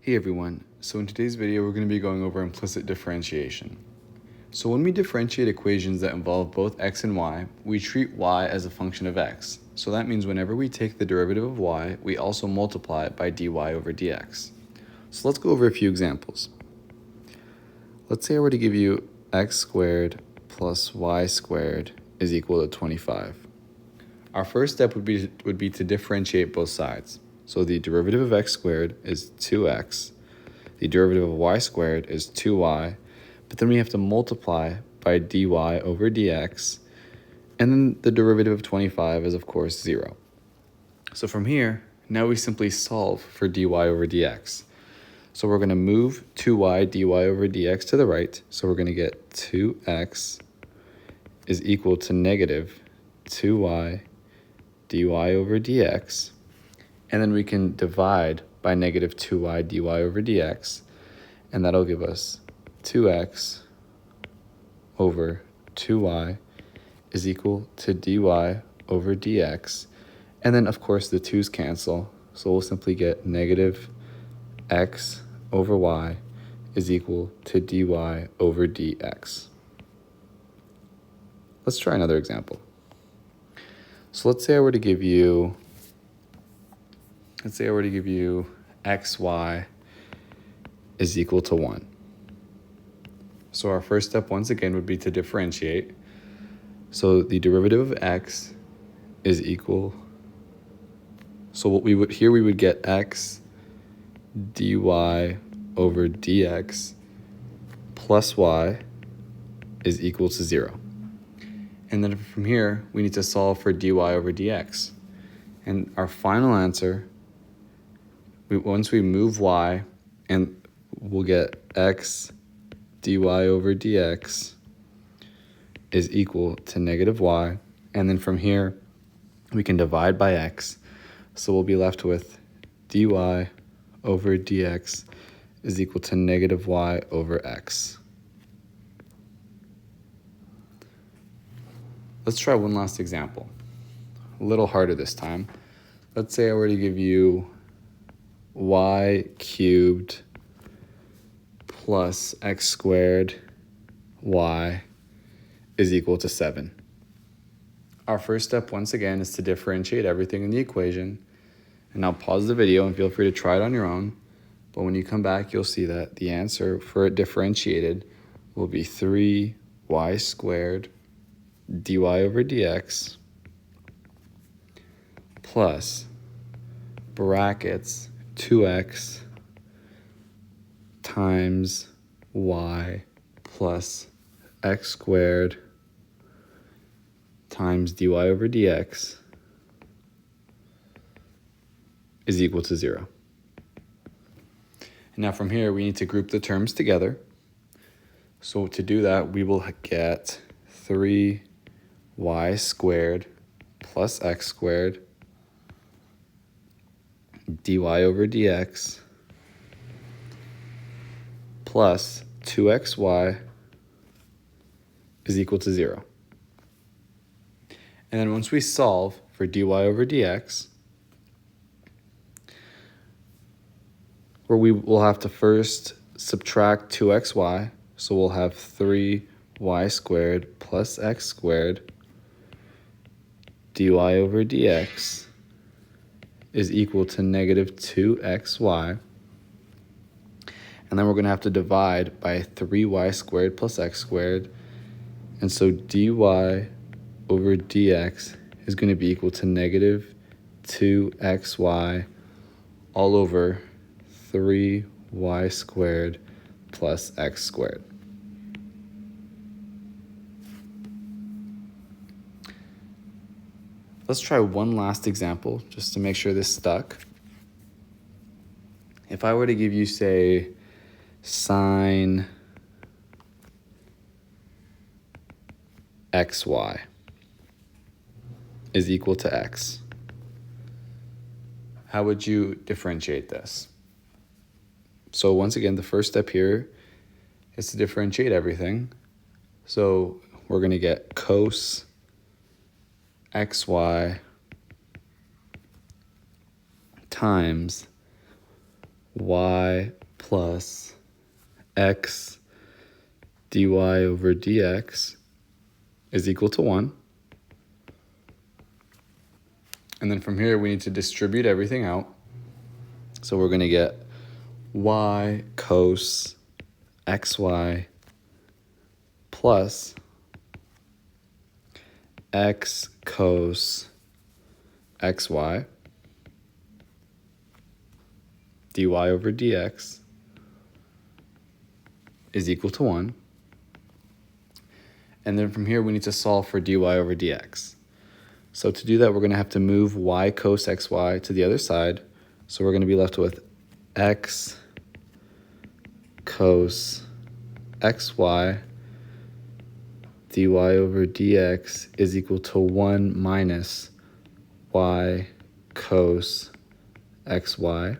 Hey everyone, so in today's video we're going to be going over implicit differentiation. So when we differentiate equations that involve both x and y, we treat y as a function of x. So that means whenever we take the derivative of y, we also multiply it by dy over dx. So let's go over a few examples. Let's say I were to give you x squared plus y squared is equal to 25. Our first step would be to differentiate both sides. So the derivative of x squared is 2x. The derivative of y squared is 2y. But then we have to multiply by dy over dx. And then the derivative of 25 is, of course, 0. So from here, now we simply solve for dy over dx. So we're going to move 2y dy over dx to the right. So we're going to get 2x is equal to negative 2y dy over dx. And then we can divide by negative 2y dy over dx, and that'll give us 2x over 2y is equal to dy over dx. And then, of course, the 2's cancel, so we'll simply get negative x over y is equal to dy over dx. Let's try another example. So let's say I were to give you xy is equal to 1. So our first step, once again, would be to differentiate. So the derivative of x is equal, so what we would get x dy over dx plus y is equal to 0. And then from here, we need to solve for dy over dx. And our final answer, once we move y, and we'll get x dy over dx is equal to negative y. And then from here, we can divide by x. So we'll be left with dy over dx is equal to negative y over x. Let's try one last example. A little harder this time. Let's say I were to give you y cubed plus x squared y is equal to 7. Our first step, once again, is to differentiate everything in the equation. And now pause the video and feel free to try it on your own. But when you come back, you'll see that the answer for it differentiated will be 3y squared dy over dx plus brackets 2x times y plus x squared times dy over dx is equal to 0. And now from here, we need to group the terms together. So to do that, we will get 3y squared plus x squared dy over dx plus 2xy is equal to 0. And then once we solve for dy over dx, where we will have to first subtract 2xy, so we'll have 3y squared plus x squared dy over dx is equal to negative 2xy. And then we're going to have to divide by 3y squared plus x squared. And so dy over dx is going to be equal to negative 2xy all over 3y squared plus x squared. Let's try one last example just to make sure this stuck. If I were to give you, say, sine xy is equal to x, how would you differentiate this? So once again, the first step here is to differentiate everything. So we're going to get cos xy times y plus x dy over dx is equal to 1. And then from here, we need to distribute everything out. So we're going to get y cos xy plus x cos xy dy over dx is equal to 1. And then from here, we need to solve for dy over dx. So to do that, we're going to have to move y cos xy to the other side. So we're going to be left with x cos xy dy over dx is equal to 1 minus y cos xy.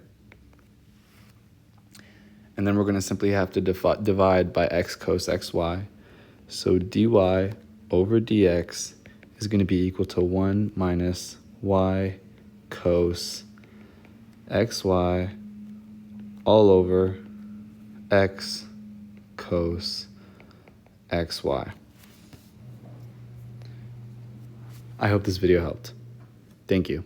And then we're going to simply have to divide by x cos xy. So dy over dx is going to be equal to 1 minus y cos xy all over x cos xy. I hope this video helped. Thank you.